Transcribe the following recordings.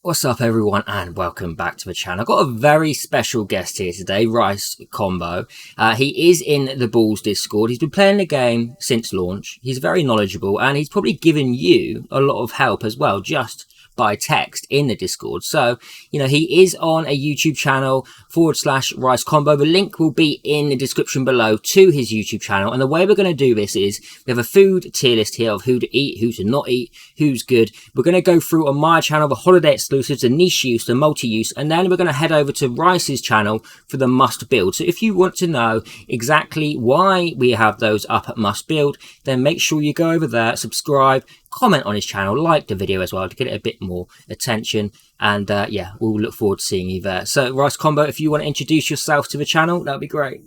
What's up, everyone, and welcome back to the channel. I've got a very special guest here today, RiceKombo. He is in the Balls Discord. He's been playing the game since launch. He's very knowledgeable, and he's probably given you a lot of help as well, just by text in the Discord. So, he is on a YouTube channel /RiceKombo. The link will be in the description below to his YouTube channel. And the way we're going to do this is we have a food tier list here of who to eat, who to not eat, who's good. We're going to go through on my channel the holiday exclusives, the niche use, the multi-use, and then we're going to head over to Rice's channel for the must build. So if you want to know exactly why we have those up at must build, then make sure you go over there, subscribe, comment on his channel, like the video as well to get it a bit more attention, and we'll look forward to seeing you there. So RiceKombo, if you want to introduce yourself to the channel, that would be great.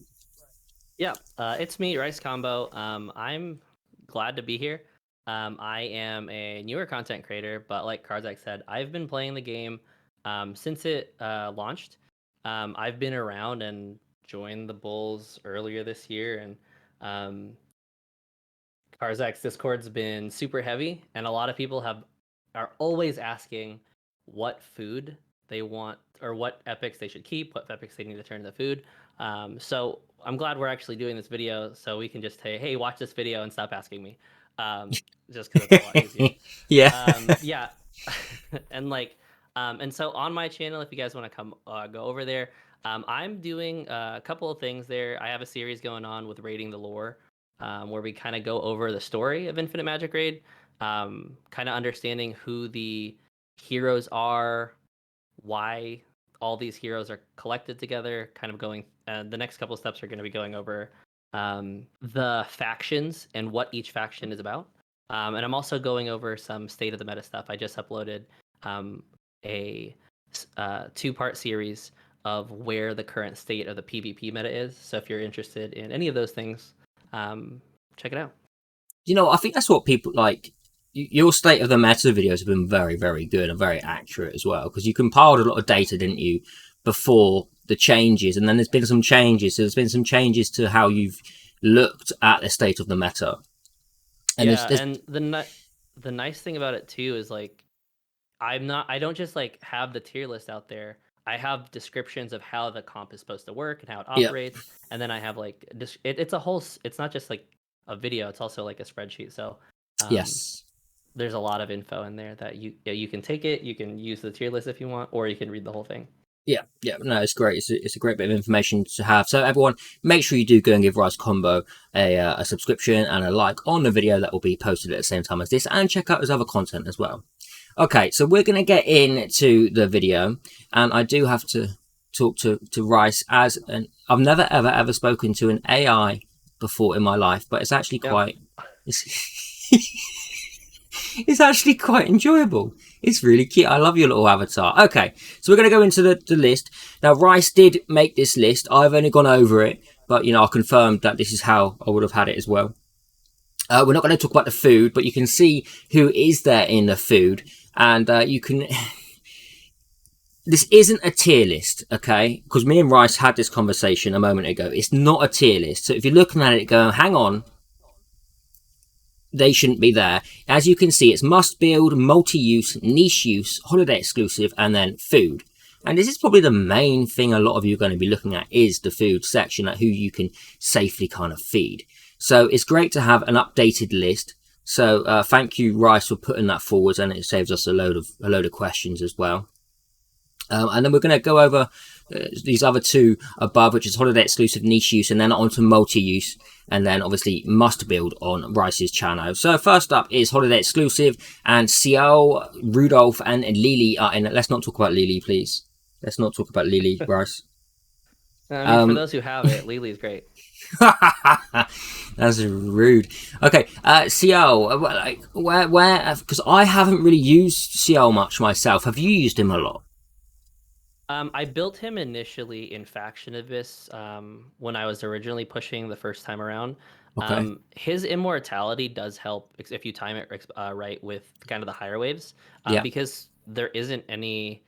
Yeah, it's me, RiceKombo. I'm glad to be here. I am a newer content creator, but like Karzak said, I've been playing the game since it launched. I've been around and joined the Bulls earlier this year, and Karzak's Discord's been super heavy, and a lot of people are always asking what food they want or what epics they should keep, what epics they need to turn into food. So I'm glad we're actually doing this video so we can just say, hey, watch this video and stop asking me. Just because it's a lot easier. Yeah. And so on my channel, if you guys want to come go over there, I'm doing a couple of things there. I have a series going on with Raiding the Lore, where we kind of go over the story of Infinite Magicraid, kind of understanding who the heroes are, why all these heroes are collected together, kind of going, the next couple of steps are going to be going over the factions and what each faction is about. And I'm also going over some state of the meta stuff. I just uploaded a two-part series of where the current state of the PvP meta is. So if you're interested in any of those things, check it out. I think that's what people like. Your state of the meta videos have been very, very good and very accurate as well, because you compiled a lot of data, didn't you, before the changes, and then there's been some changes. So there's been some changes to how you've looked at the state of the meta. And and the nice thing about it too is like I don't just like have the tier list out there. I have descriptions of how the comp is supposed to work and how it operates, and then I have like it's a whole. It's not just like a video; it's also like a spreadsheet. So yes, there's a lot of info in there that you can take it. You can use the tier list if you want, or you can read the whole thing. Yeah, no, it's great. It's a great bit of information to have. So everyone, make sure you do go and give RiceKombo a subscription and a like on the video that will be posted at the same time as this, and check out his other content as well. Okay, so we're going to get into the video, and I do have to talk to Rice as I've never ever spoken to an AI before in my life, but it's actually quite it's actually quite enjoyable. It's really cute. I love your little avatar. Okay, so we're going to go into the list. Now, Rice did make this list. I've only gone over it, but, I confirmed that this is how I would have had it as well. We're not going to talk about the food, but you can see who is there in the food. And you can... This isn't a tier list, okay? Because me and Rice had this conversation a moment ago. It's not a tier list. So if you're looking at it going, hang on, they shouldn't be there. As you can see, it's must build, multi-use, niche use, holiday exclusive, and then food. And this is probably the main thing a lot of you are going to be looking at, is the food section, like who you can safely kind of feed. So it's great to have an updated list. So thank you, Rice, for putting that forward, and it saves us a load of questions as well. And then we're going to go over these other two above, which is holiday exclusive, niche use, and then onto multi-use, and then obviously must build on Rice's channel. So first up is holiday exclusive, and Xiao, Rudolph, and Lily are in it. Let's not talk about Lily, please. Let's not talk about Lily, Rice. I mean, for those who have it, Lily's great. That's rude. Okay, Xiao, like where? Because I haven't really used Xiao much myself. Have you used him a lot? I built him initially in Faction Abyss when I was originally pushing the first time around. Okay. His immortality does help if you time it right with kind of the higher waves, because there isn't any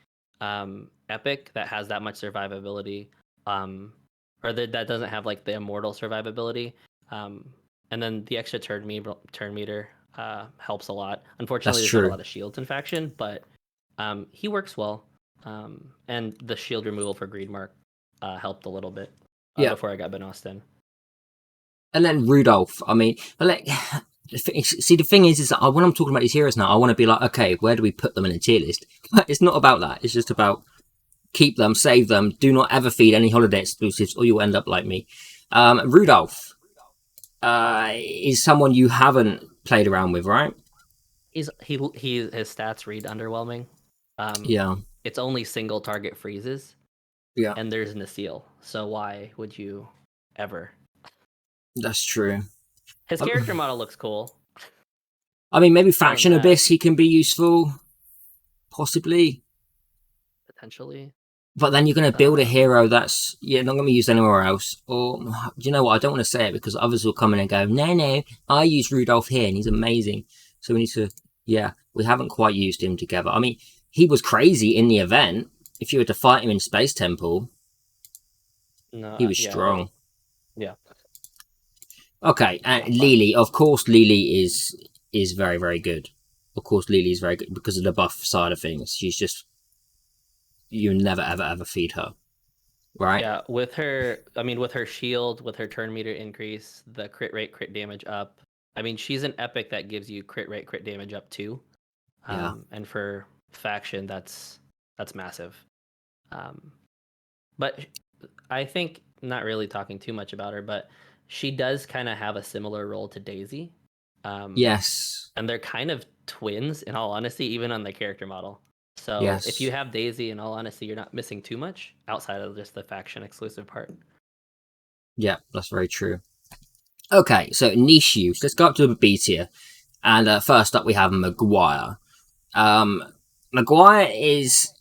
epic that has that much survivability, or that doesn't have like the immortal survivability. And then the extra turn meter helps a lot. Unfortunately, there's not a lot of shields in Faction, but He works well, and the shield removal for Green Mark helped a little bit Yeah. before I got Ben Austin. And then Rudolph. I mean, but like, see, the thing is that when I'm talking about these heroes now, I want to be like, okay, where do we put them in a tier list? It's not about that. It's just about keep them, save them, do not ever feed any holiday exclusives, or you'll end up like me. Rudolph is someone you haven't played around with, right? His stats read underwhelming. Yeah, It's only single target freezes, yeah, and there's Nacil. So why would you ever? that's true. His character model looks cool. I mean, maybe Other than Faction that, Abyss, he can be useful, possibly. potentially. But then you're going to build a hero that's not going to be used anywhere else. Or, do you know what? I don't want to say it because others will come in and go, no, I use Rudolph here and he's amazing. So we need to, we haven't quite used him together. I mean, he was crazy in the event. If you were to fight him in Space Temple, No, he was strong. Yeah. Okay, and Lily, of course, Lily is very, very good. Of course, Lily is very good because of the buff side of things. She's just, you never, ever, ever feed her. Right? Yeah, with her shield, with her turn meter increase, the crit rate, crit damage up. I mean, she's an epic that gives you crit rate, crit damage up too. Yeah. And for faction, that's massive. But I think not really talking too much about her, but she does kind of have a similar role to Daisy. Yes. And they're kind of twins, in all honesty, even on the character model. So Yes. if you have Daisy, in all honesty, you're not missing too much outside of just the faction exclusive part. Yeah, that's very true. Okay, so niche use. Let's go up to the B tier. And first up, we have Maguire. Maguire is,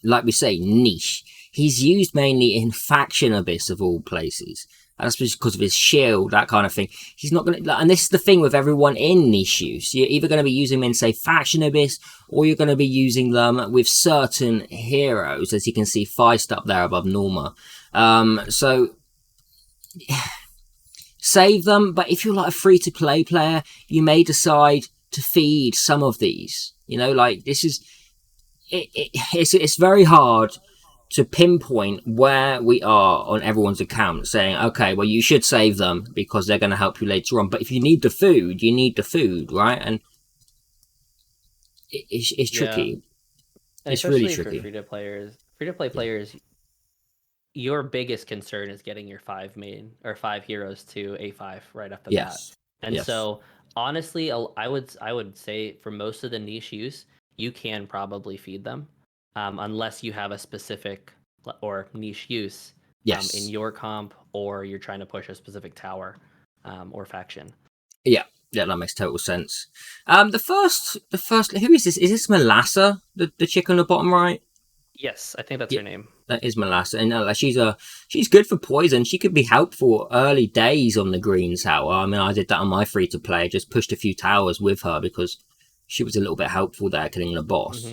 like we say, niche. He's used mainly in Faction Abyss of all places. And that's because of his shield, that kind of thing. He's not going to, and this is the thing with everyone in niche use. You're either going to be using them in, say, Faction Abyss, or you're going to be using them with certain heroes, as you can see Feist up there above Norma. So, save them, but if you're like a free-to-play player, you may decide to feed some of these. You know, like, this is, it's very hard to pinpoint where we are on everyone's account, saying, okay, well, you should save them because they're going to help you later on. But if you need the food, you need the food, right? And it's tricky. And it's especially really tricky. For free-to-play players, your biggest concern is getting your 5 heroes to A5 right off the bat. And so, honestly, I would say for most of the niche use, you can probably feed them. Unless you have a specific or niche use in your comp, or you're trying to push a specific tower or faction. Yeah, that makes total sense. The first, who is this? Is this Melassa, the chick on the bottom right? Yes, I think that's her name. That is Melassa, and she's good for poison. She could be helpful early days on the green tower. I mean, I did that on my free to play. Just pushed a few towers with her because she was a little bit helpful there, killing the boss.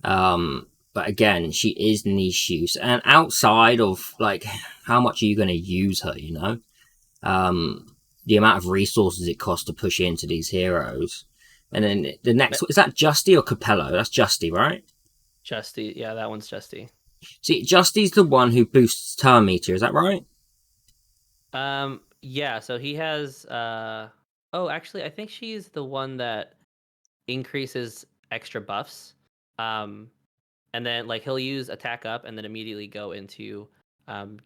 Mm-hmm. But again, she is niche use, and outside of like how much are you going to use her? You know, the amount of resources it costs to push into these heroes, and then the next is that Justy or Capello? That's Justy, right? Justy, yeah, that one's Justy. See, Justy's the one who boosts turn meter. Is that right? Yeah. So he has. Actually, I think she's the one that increases extra buffs. And then like he'll use attack up and then immediately go into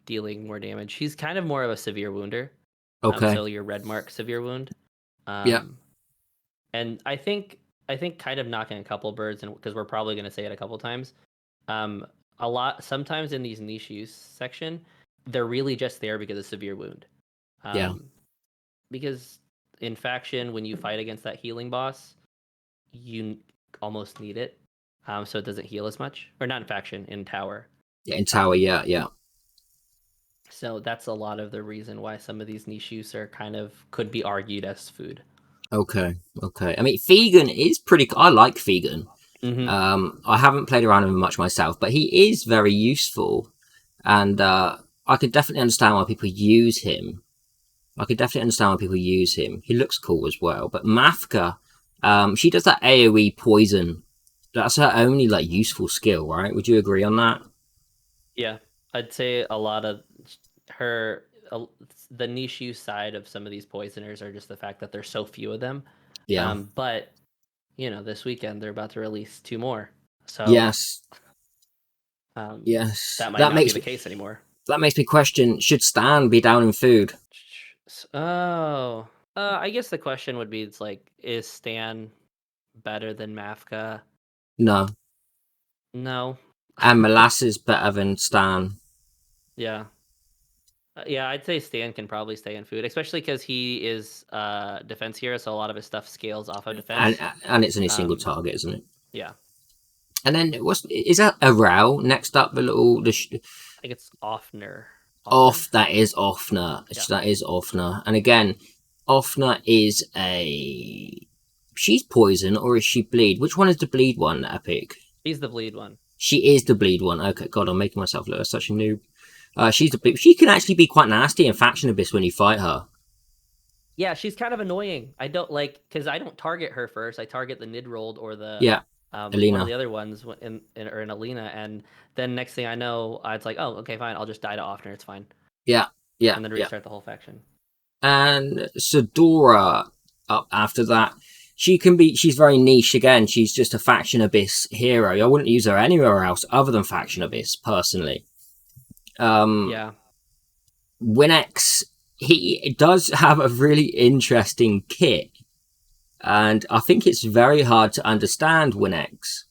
dealing more damage. He's kind of more of a severe wounder. Okay. So your red mark severe wound. Yeah. And I think kind of knocking a couple birds, and because we're probably going to say it a couple times. A lot sometimes in these niche use section, they're really just there because of severe wound. Because in faction, when you fight against that healing boss, you almost need it. So it doesn't heal as much. Or not in faction, in tower. Yeah, in tower, yeah. So that's a lot of the reason why some of these niche use are kind of could be argued as food. Okay. I mean, Fegan is pretty. I like Fegan. Mm-hmm. I haven't played around with him much myself, but he is very useful, and I could definitely understand why people use him. He looks cool as well. But Mafka, she does that AoE poison That's her only like useful skill, right? Would you agree on that? Yeah, I'd say a lot of her the niche use side of some of these poisoners are just the fact that there's so few of them. Yeah. But this weekend they're about to release two more, so Yes. um, Yes. that might not be the case anymore. That makes me question: should Stan be down in food? Oh, I guess the question would be, it's like, is Stan better than Mafka? No. No. And Molasses better than Stan. Yeah. Yeah, I'd say Stan can probably stay in food, especially because he is defense hero, so a lot of his stuff scales off of And defense. it's only a single Um, target, isn't it? yeah, And then is that a row next up? I think it's Offner. Offner? Off, that is Offner. Yeah, That is Offner. And again, Offner is she's poison or is she bleed? Which one is the bleed one that I pick? he's the bleed one. She is the bleed one. Okay, God, I'm making myself look like such a noob. She's the bleed. She can actually be quite nasty in Faction Abyss when you fight her. Yeah, she's kind of annoying. I don't like, because I don't target her first. I target the Nidrold or the Yeah, one of Alina. the other ones in Alina, and then next thing I know, it's like, oh, okay, fine, I'll just die to Offner. It's fine, Yeah, yeah, and then yeah. restart the whole faction. And Sedora up after that. She's very niche again. She's just a Faction Abyss hero. I wouldn't use her anywhere else other than Faction Abyss, personally. Yeah, Winx, he does have a really interesting kit. And I think it's very hard to understand Winx.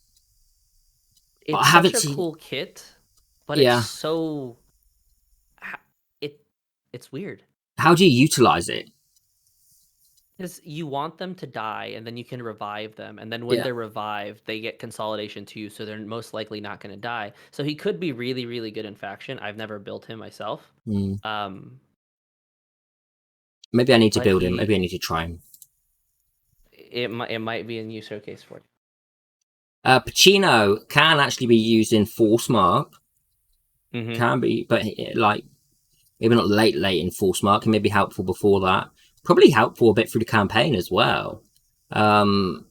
But I it's haven't such a seen. cool kit, but it's Yeah. so it it's weird. How do you utilize it? Because you want them to die, and then you can revive them, and then when Yeah. they're revived, they get consolidation too, so they're most likely not going to die. So he could be really, really good in faction. I've never built him myself, Mm. um, Maybe I need to but build him. Maybe I need to try him. it might be a new showcase for you. Pacino can actually be used in Force Mark. Mm-hmm. Can be, but like maybe not late in Force Mark. It may be helpful before that. Probably helpful a bit through the campaign as well. Um,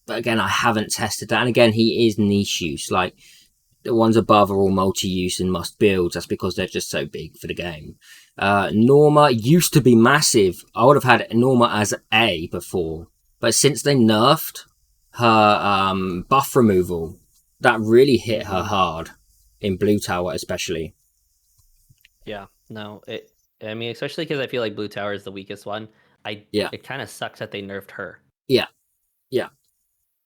but again, I haven't tested that. And again, he is niche use. Like the ones above are all multi-use and must build. That's because they're just so big for the game. Norma used to be massive. I would have had Norma as A before, but since they nerfed her buff removal, that really hit her Mm-hmm. hard in Blue Tower, especially. Yeah, no, I mean, especially because I feel like Blue Tower is the weakest one. Yeah, It kind of sucks that they nerfed her. yeah, yeah,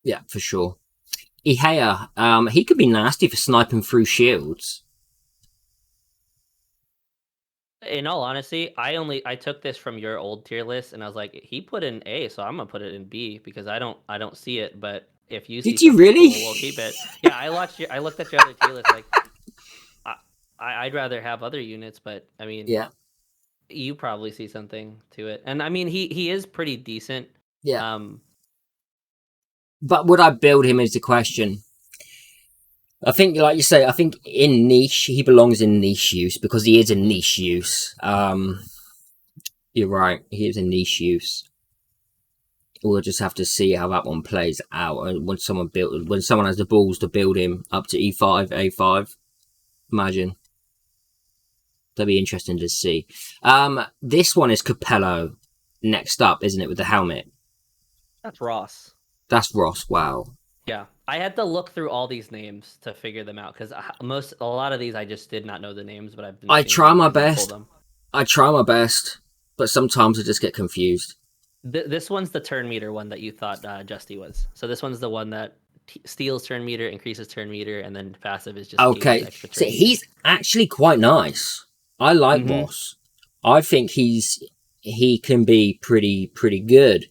yeah, for sure. Ihea, he could be nasty for sniping through shields. In all honesty, I took this from your old tier list, and I was like, he put in A, so I'm gonna put it in B because I don't see it. But if you see Did you something really? cool, we'll keep it. Yeah, I looked at your other tier list, like I, I'd rather have other units, but I mean, Yeah, you probably see something to it. And I mean, he is pretty decent. yeah. Um, But would I build him is the question. I think, like you say, I think in niche, he belongs in niche use because he is a niche use. You're right, he is a niche use. We'll just have to see how that one plays out. And when someone has the balls to build him up to E5, A5, imagine that'd be interesting to see. This one is Capello. Next up, isn't it, with the helmet? that's Ross. That's Ross. Wow. Yeah, I had to look through all these names to figure them out because a lot of these I just did not know the names, but I've been I seeing try them my because you pull best. them. I try my best, but sometimes I just get confused. This one's the turn meter one that you thought Justy was. So this one's the one that steals turn meter, increases turn meter, and then passive is just gains Okay, extra so turn meter. he's actually quite nice. I like Mm-hmm. Ross. I think he can be pretty good.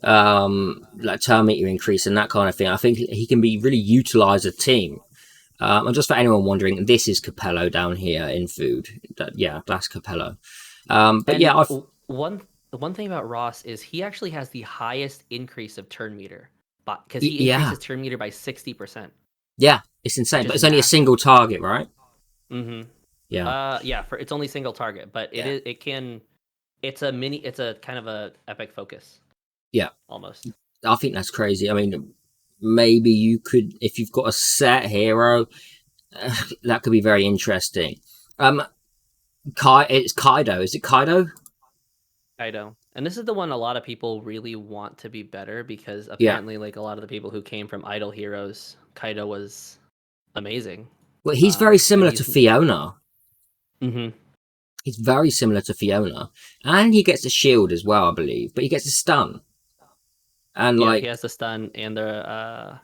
Like turn meter increase and that kind of thing. I think he can be really utilized a team. And just for anyone wondering, this is Capello down here in food. Yeah, that's Capello. But yeah, And I've the one thing about Ross is he actually has the highest increase of turn meter, but because he yeah, increases turn meter by 60%, yeah, it's insane. which But is it's only a massive. single target, right? Mm-hmm. Yeah, Yeah, for it's only single target, but yeah, it's a kind of a epic focus yeah. almost. I think that's crazy. I mean, maybe you could, if you've got a set hero, that could be very interesting. It's Kaido. Is it Kaido? Kaido. And this is the one a lot of people really want to be better because Yeah. apparently, like a lot of the people who came from Idol Heroes, Kaido was amazing. Well, he's very And similar to he's. Fiona. Hmm. He's very similar to Fiona, and he gets a shield as well, I believe. But he gets a stun, and Yeah, he like, has the stun and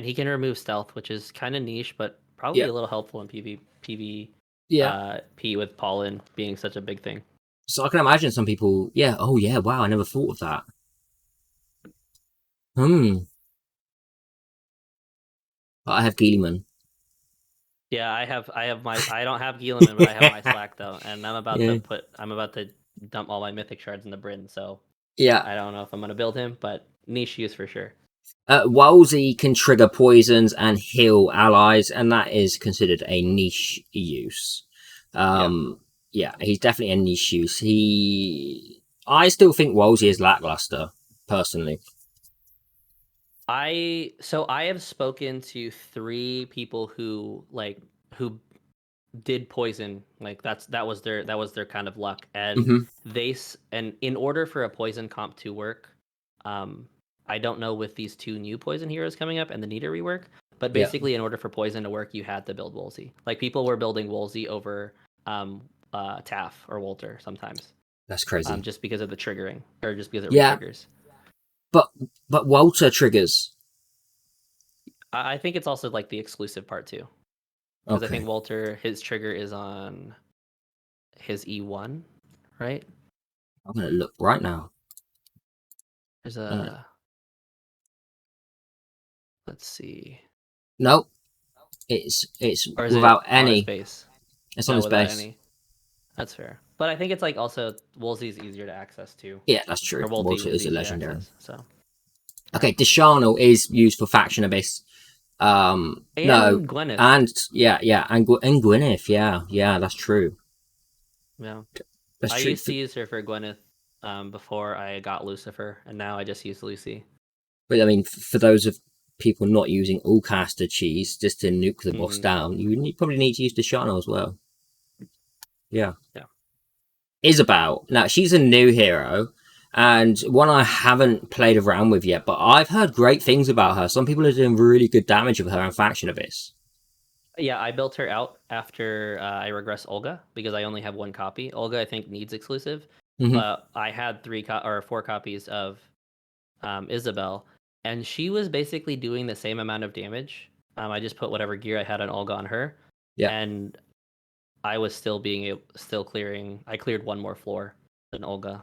he can remove stealth, which is kind of niche, but probably yeah, a little helpful in PV, yeah. P with pollen being such a big thing. So I can imagine some people, yeah, oh yeah, wow, I never thought of that. Hmm. But I have Gilliman. Yeah, I don't have Gieleman, but I have my Slack though, and Yeah, I'm about to dump all my mythic shards in the Bryn, so yeah. I don't know if I'm gonna build him, but niche use for sure. Wolsey can trigger poisons and heal allies, and that is considered a niche use. Yeah. Yeah, he's definitely a niche use. I still think Wolsey is lackluster, personally. I have spoken to 3 people who did poison, like that was their kind of luck, and Hmm. and in order for a poison comp to work, um I don't know with these 2 new poison heroes coming up and the Nita rework, but Yeah, basically in order for poison to work you had to build Wolsey. Like people were building Wolsey over Taff or Walter sometimes, that's crazy. just because of the triggering or just because it Yeah, retriggers. but Walter triggers. I think it's also like the exclusive part too, because I think Okay, Walter, his trigger is on his E1, right? I'm gonna look right now. There's Uh, a let's see. no, it's Or is without it on his any. base? It's on No, his without base. any. That's fair. But I think it's like also Wolsey's easier to access too. Yeah, that's true. Or Wolty Walter is is a easier to legendary. access. So yeah. Okay, Desharnel is used for Faction Abyss. No, And Gwyneth. and yeah, and Gwyneth, yeah, that's true. Yeah. That's I true. used to use her for Gwyneth before I got Lucifer, and now I just use Lucy. But I mean, for those of people not using all caster cheese just to nuke the boss Hmm. down, probably need to use Desharnel as well. Yeah. Yeah. Isabel. Now, she's a new hero and one I haven't played around with yet, but I've heard great things about her. Some people are doing really good damage with her in Faction Abyss. Yeah, I built her out after I regress Olga because I only have 1 copy. Olga, I think, needs exclusive, Hmm. but I had or 4 copies of Isabel, and she was basically doing the same amount of damage. I just put whatever gear I had on Olga on her, Yeah, and I was still clearing. I cleared 1 more floor than Olga,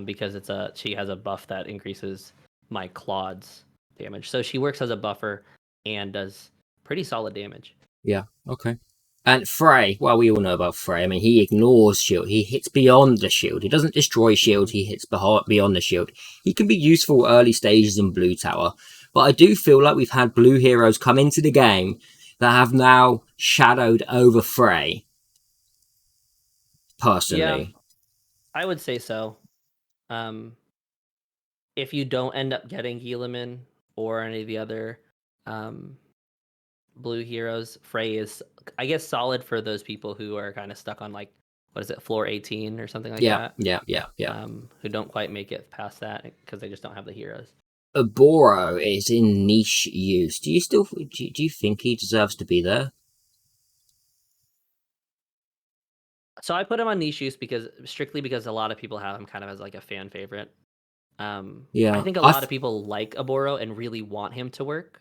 because she has a buff that increases my Claude's damage. So she works as a buffer and does pretty solid damage. yeah, okay. And Frey, well, we all know about Frey. I mean, he ignores shield. He hits beyond the shield. He doesn't destroy shield. Hmm. He hits beyond the shield. He can be useful early stages in Blue Tower. But I do feel like we've had blue heroes come into the game that have now shadowed over Frey, Yeah, personally. I would say so. Um, if you don't end up getting Gieleman or any of the other um, blue heroes, Frey is, I guess, solid for those people who are kind of stuck on like what is it, floor 18 or something like Yeah, that. yeah. Who don't quite make it past that because they just don't have the heroes. Oboro is in niche use. Do you think he deserves to be there? So I put him on niche use because strictly because a lot of people have him kind of as like a fan favorite. I Yeah, think a lot of people like Aboro and really want him to work,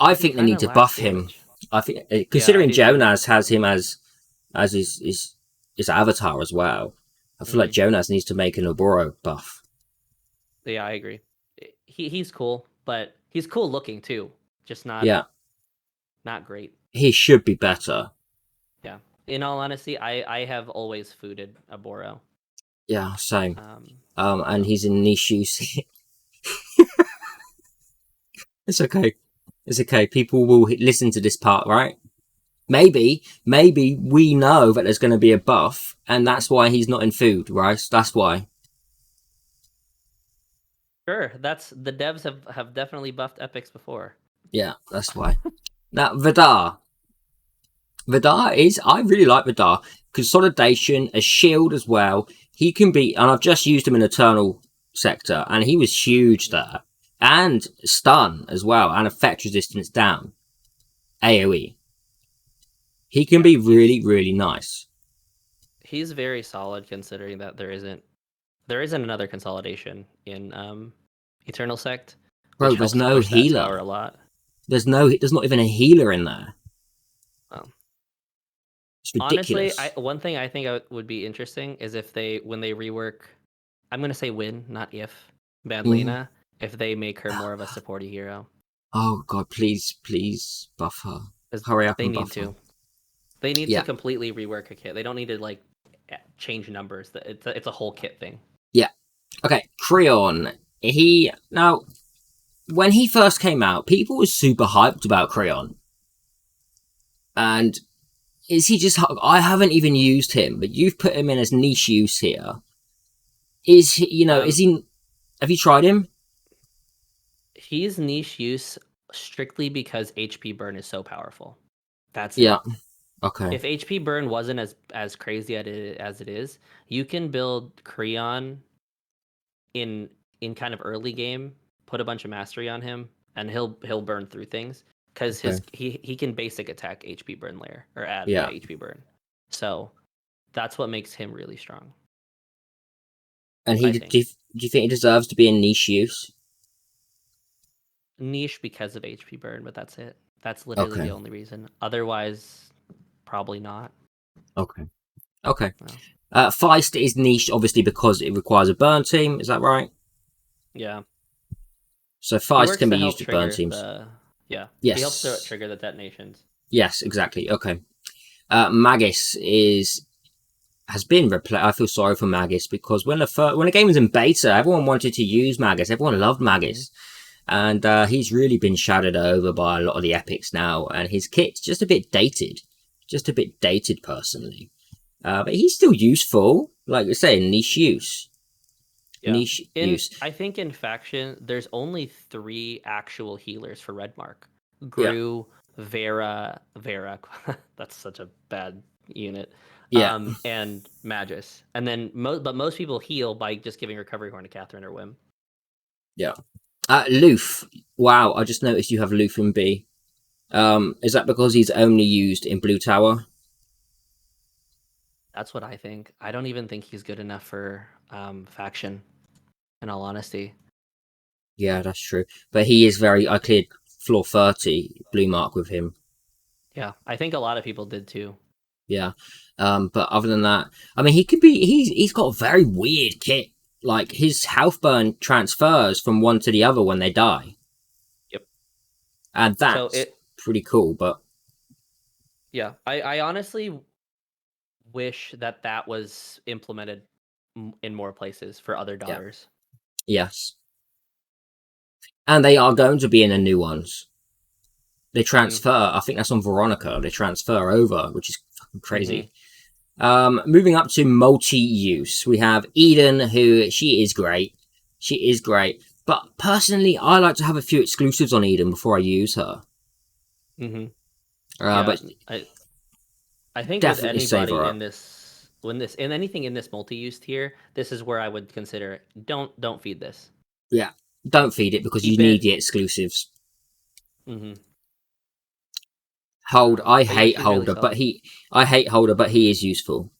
I but he think they kind need of to lacks buff him. damage. I think Yeah, I considering do too. Jonas has him as his avatar as well. I feel like Hmm. Jonas needs to make an Oboro buff. Yeah, I agree. He's cool, but he's cool looking too. Just Yeah, not great. he should be better. Yeah. In all honesty, I have always fooded Aboro. Yeah, same. And So he's in niche use. It's okay. It's okay. People will listen to this part, right? Maybe we know that there's going to be a buff, and that's why he's not in food, right? That's why. Sure, that's the devs have definitely buffed epics before. Yeah, that's why. Now, Vidar is, I really like Vidar. Consolidation, a shield as well. He can be, and I've just used him in Eternal Sector, and he was huge there. And stun as well, and effect resistance down. AoE. He can be really, really nice. He's very solid considering that there isn't another consolidation in Eternal Sect, Bro, which there's helps no push that tower healer. a lot. There's not even a healer in there. Um, It's Honestly, ridiculous. one thing I think would be interesting is if when they rework, I'm gonna say when, not if, ban Mm. Lena, if they make her more of a supporty hero, Oh god, please, please buff her. because Hurry up they and need buff her. to. They need to Yeah, completely rework a kit. They don't need to like change numbers. It's a whole kit thing. yeah. Okay, Creon. He now when he first came out, people were super hyped about Creon. And is he just? I haven't even used him, but you've put him in as niche use here. Is he? Is Um, he? Have you tried him? he's niche use strictly because HP burn is so powerful. That's Yeah. it. Okay. If HP burn wasn't as crazy as it is, you can build Creon in kind of early game, put a bunch of mastery on him, and he'll burn through things because Okay. he can basic attack HP burn layer or add Yeah. HP burn. So that's what makes him really strong. And I do think you think he deserves to be in niche use? niche because of HP burn, but that's it. That's literally the Okay. only reason. Otherwise, probably not. Okay. Okay. No. Feist is niche, obviously, because it requires a burn team. Is that right? Yeah. So He Feist works can be to used help with burn trigger teams. the yeah. He helps to Yes. trigger the detonations. Yes. Exactly. Okay. Magus has been replaced. I feel sorry for Magus because when the game was in beta, everyone wanted to use Magus. Everyone loved Mm-hmm. Magus, and he's really been shadowed over by a lot of the epics now. And his kit's just a bit dated personally. But he's still useful. Like I say, Yeah. niche use. I think in faction there's only 3 actual healers for Redmark. Yeah, Gru, Vera. That's such a bad unit. yeah, And Magus. And then most people heal by just giving recovery horn to Catherine or Wim. yeah. Loof. Wow, I just noticed you have Loof in B. Is that because he's only used in Blue Tower? That's what I think. I don't even think he's good enough for faction, in all honesty. Yeah, that's true. But he is very. I cleared floor 30 Blue Mark with him. Yeah, I think a lot of people did too. Yeah. But other than that, I mean, he could be. He's got a very weird kit. Like his health burn transfers from one to the other when they die, Yep. and So that's pretty cool. But yeah, I honestly wish that was implemented in more places for other yeah, daughters. yes, and they are going to be in the new ones. They transfer. I think that's on Veronica. They transfer over, which is fucking crazy. Moving up to multi-use, we have Eden, who she is great. She is great. But personally, I like to have a few exclusives on Eden before I use her. Mm-hmm. But Yeah, I think with definitely save her anybody up. in anything in this multi-use tier, this is where I would consider it. Don't feed this. Yeah, don't feed it because you Keep need it. the exclusives. Mm-hmm. Hold, But yeah, she's really solid. I hate Holder, but he is useful.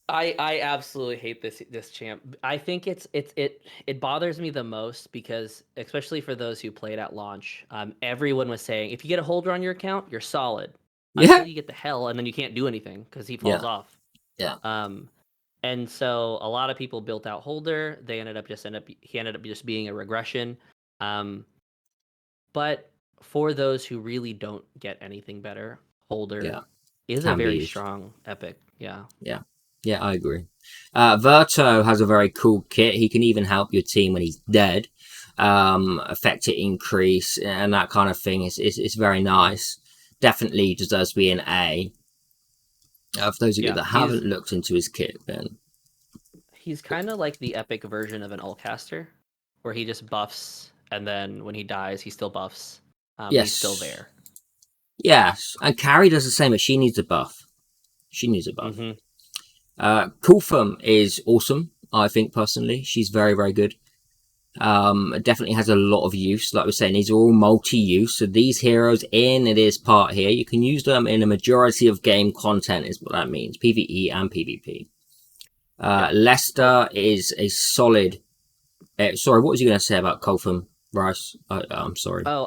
I absolutely hate this champ. I think it bothers me the most because especially for those who played at launch, everyone was saying if you get a holder on your account, you're solid Yeah, until you get the hell, and then you can't do anything because he falls yeah, off. yeah, Um, and so a lot of people built out holder. He ended up just being a regression. Um, but for those who really don't get anything better, holder yeah. is a Can be very used. strong epic. Yeah. Yeah, yeah, I agree. Verto has a very cool kit. He can even help your team when he's dead. Effect it increase and that kind of thing. It's very nice. Definitely deserves to be an A. For those of you Yeah, that haven't looked into his kit, then he's kind of like the epic version of an Allcaster, where he just buffs, and then when he dies, he still buffs. He's still Yes. there. Yes. And Carrie does the same, but she needs a buff. She needs a buff. Mm-hmm. Kulthum is awesome, I think, personally. She's very, very good. Definitely has a lot of use. Like we're saying, these are all multi-use. So these heroes in this part here, you can use them in a majority of game content, is what that means. PvE and PvP. Yeah. Lester is a solid. Sorry, what was you going to say about Kulthum, Rice? I'm sorry. Oh,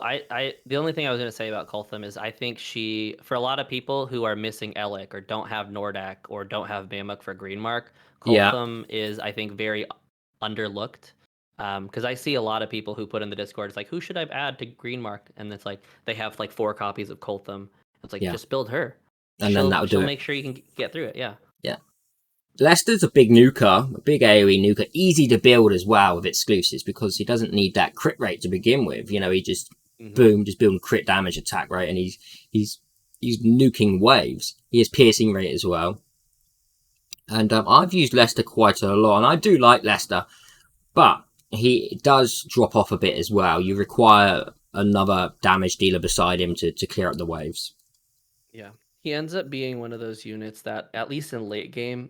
the only thing I was going to say about Koltham is I think she, for a lot of people who are missing Elik or don't have Nordak or don't have Mammoth for Green Mark, Yeah, Koltham is, I think, very underlooked. Because I see a lot of people who put in the Discord, it's like, who should I add to Green Mark? And it's like, they have like 4 copies of Koltham. It's like, yeah, just build her. and then that'll do She'll it. make sure you can get through it. Yeah. Yeah. Lester's a big nuker, a big AoE nuker, easy to build as well with exclusives because he doesn't need that crit rate to begin with. You know, he just boom, just building crit damage attack rate, and he's nuking waves. He has piercing rate as well. And I've used Lester quite a lot, and I do like Lester, but he does drop off a bit as well. You require another damage dealer beside him to clear up the waves. Yeah. He ends up being one of those units that, at least in late game,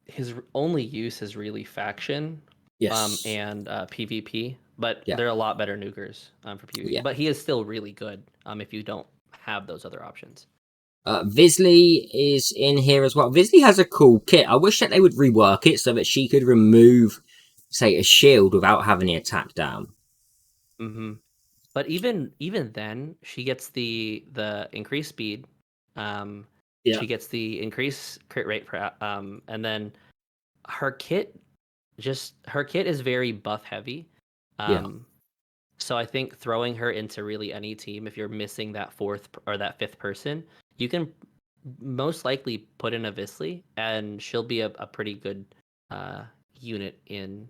his only use is really faction, Yes. and PvP. But Yeah. they're a lot better nukers for PvP. Yeah. But he is still really good if you don't have those other options. Visley is in here as well. Visley has a cool kit. I wish that they would rework it so that she could remove, say, a shield without having the attack down. Mm-hmm. But even then, she gets the increased speed. Yeah. She gets the increased crit rate, and then her kit is very buff heavy. Yeah. So I think throwing her into really any team, if you're missing that fourth or that fifth person, you can most likely put in a Visley, and she'll be a pretty good unit in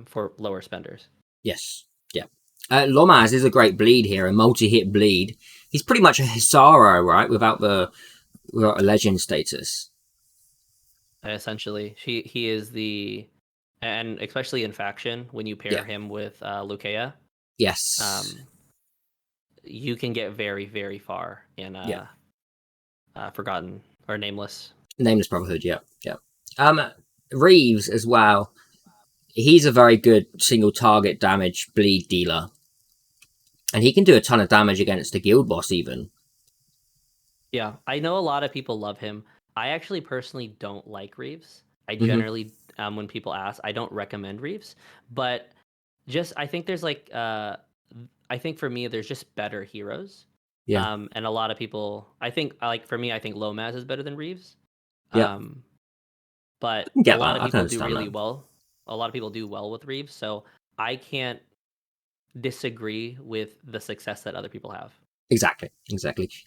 for lower spenders. Yes. Yeah. Lomaz is a great bleed here, a multi-hit bleed. He's pretty much a Hisaro, right? Without a legend status. Essentially, he is and especially in faction when you pair him with Lukea, Yes. you can get very, very far in Forgotten or Nameless. Nameless Brotherhood. Yeah. Yeah. Reeves as well. He's a very good single target damage bleed dealer. And he can do a ton of damage against the guild boss even. Yeah, I know a lot of people love him. I actually personally don't like Reeves. I generally, when people ask, I don't recommend Reeves. But I think there's I think for me, there's just better heroes. Yeah. And a lot of people, I think, for me, I think Lomaz is better than Reeves. Yeah. But I can get a lot that. of I can people do understand really that. well. A lot of people do well with Reeves. So I can't disagree with the success that other people have. Exactly.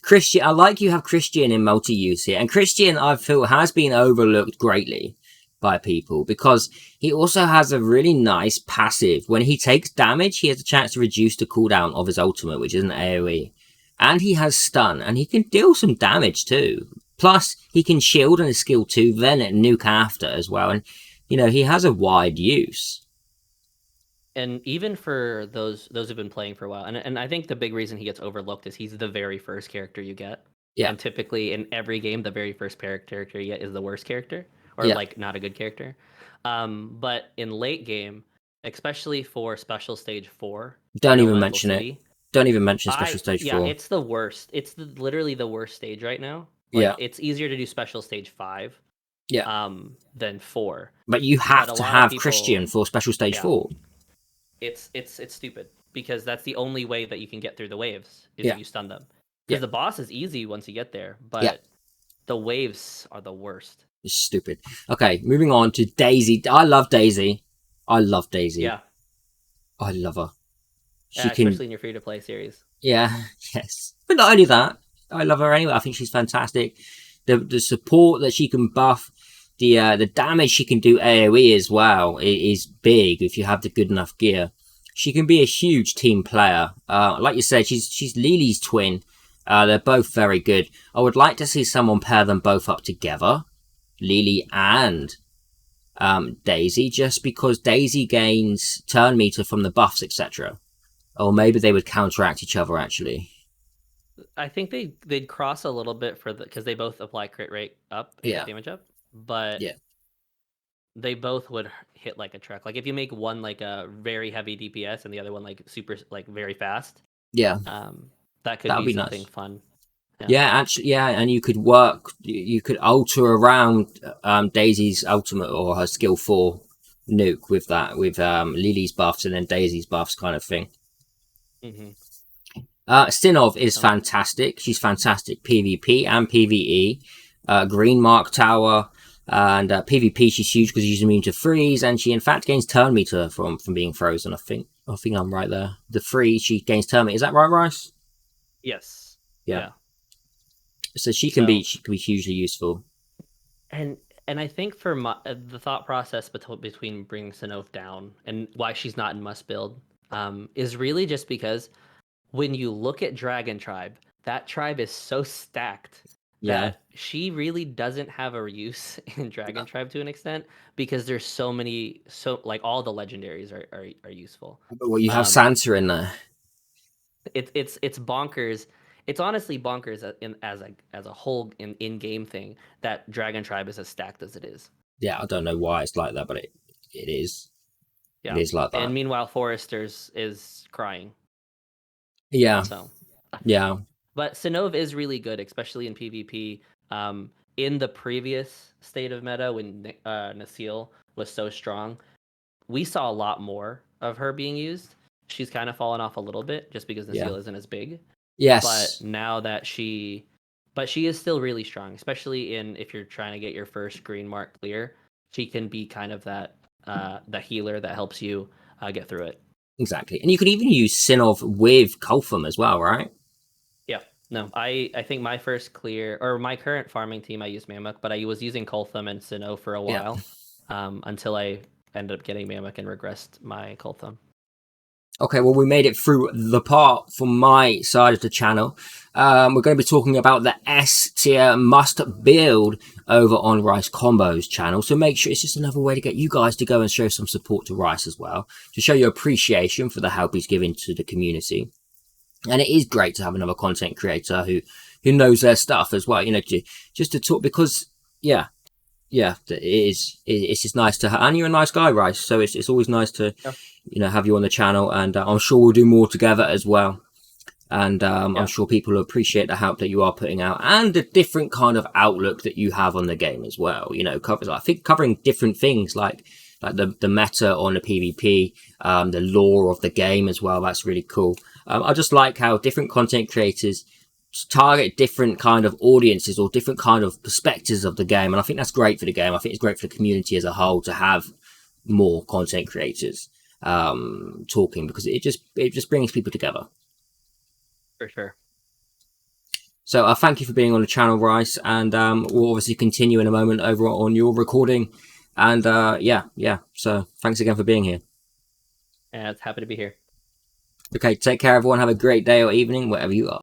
Christian, I like you have Christian in multi-use here. And Christian, I feel, has been overlooked greatly by people because he also has a really nice passive. When he takes damage, he has a chance to reduce the cooldown of his ultimate, which is an AoE. And he has stun, and he can deal some damage too. Plus, he can shield on his skill 2, then nuke after as well. And, he has a wide use. And even for those who've been playing for a while, and I think the big reason he gets overlooked is he's the very first character you get. Yeah. And typically in every game, the very first character you get is the worst character, or not a good character. But in late game, especially for Special Stage 4, Don't even Elemental mention City, it. Don't even mention Special Stage 4. Yeah, it's the worst. It's literally the worst stage right now. It's easier to do Special Stage 5 than 4. But you have to have people, Christian for Special Stage 4. It's stupid because that's the only way that you can get through the waves is if you stun them. Because the boss is easy once you get there, but the waves are the worst. It's stupid. Okay, moving on to Daisy. I love Daisy. Yeah. I love her. Especially in your free-to-play series. Yeah, yes. But not only that, I love her anyway. I think she's fantastic. The support that she can buff, the damage she can do AoE as well is big if you have the good enough gear. She can be a huge team player. Like you said, she's Lily's twin. They're both very good. I would like to see someone pair them both up together, Lily and Daisy, just because Daisy gains turn meter from the buffs, etc. Or maybe they would counteract each other actually. I think they'd cross a little bit for the because they both apply crit rate up and crit Yeah, damage up, but yeah, they both would hit like a truck. Like if you make one like a very heavy DPS and the other one like super like very fast, yeah. um, that could That would be be something nice. fun. Yeah. Yeah, actually, yeah, and you could work, you could alter around Daisy's ultimate or her skill 4 nuke with that, with Lily's buffs and then Daisy's buffs kind of thing. Mm-hmm. Sinov is Sounds fantastic. She's fantastic PvP and PvE. Green Mark Tower. And PvP, she's huge because she's immune to freeze, and she in fact gains turn meter from being frozen. I think I'm right there. The freeze, she gains turn meter. Is that right, Rice? yes. Yeah. Yeah. So So she can be hugely useful. and and I think for the thought process between bringing Sinnoh down and why she's not in must build is really just because when you look at Dragon Tribe, that tribe is so stacked Yeah. that she really doesn't have a use in Dragon Tribe to an extent because there's so many so like all the legendaries are useful. But well, you have Um Santa in there. it's bonkers. It's honestly bonkers as a whole in game thing that Dragon Tribe is as stacked as it is. Yeah, I don't know why it's like that, but it is. It Yeah. is like And that. meanwhile Foresters is crying. Yeah. So Yeah. but Sinov is really good, especially in PvP. In the previous state of meta, when Nasil was so strong, we saw a lot more of her being used. She's kind of fallen off a little bit just because Yeah. Nasil isn't as big. But Yes. now that but she is still really strong, especially in if you're trying to get your first green mark clear. She can be kind of that the healer that helps you get through it. Exactly. And you could even use Sinov with Koltham as well, right? Yeah. No, I think my first clear or my current farming team I use Mammoth, but I was using Koltham and Sinnoh for a Yeah. while, until I ended up getting Mammoth and regressed my Koltham. Okay, well, we made it through the part from my side of the channel. We're going to be talking about the S tier must build over on RiceKombo's channel. So make sure it's just another way to get you guys to go and show some support to Rice as well, to show your appreciation for the help he's giving to the community. And it is great to have another content creator who knows their stuff as well. You know, just to talk because yeah, it is. It's just nice to have, and you're a nice guy, Rice. So it's always nice to, Yeah. have you on the channel, and I'm sure we'll do more together as well. And I'm Yeah. sure people will appreciate the help that you are putting out and the different kind of outlook that you have on the game as well. You know, I think covering different things like the meta on the PvP, the lore of the game as well. That's really cool. I just like how different content creators target different kind of audiences or different kind of perspectives of the game, and I think that's great for the game. I think it's great for the community as a whole to have more content creators talking, because it just brings people together. For sure. So thank you for being on the channel, Rice, and we'll obviously continue in a moment over on your recording. And yeah. So thanks again for being here. And it's happy to be here. Okay, take care, everyone. Have a great day or evening, wherever you are.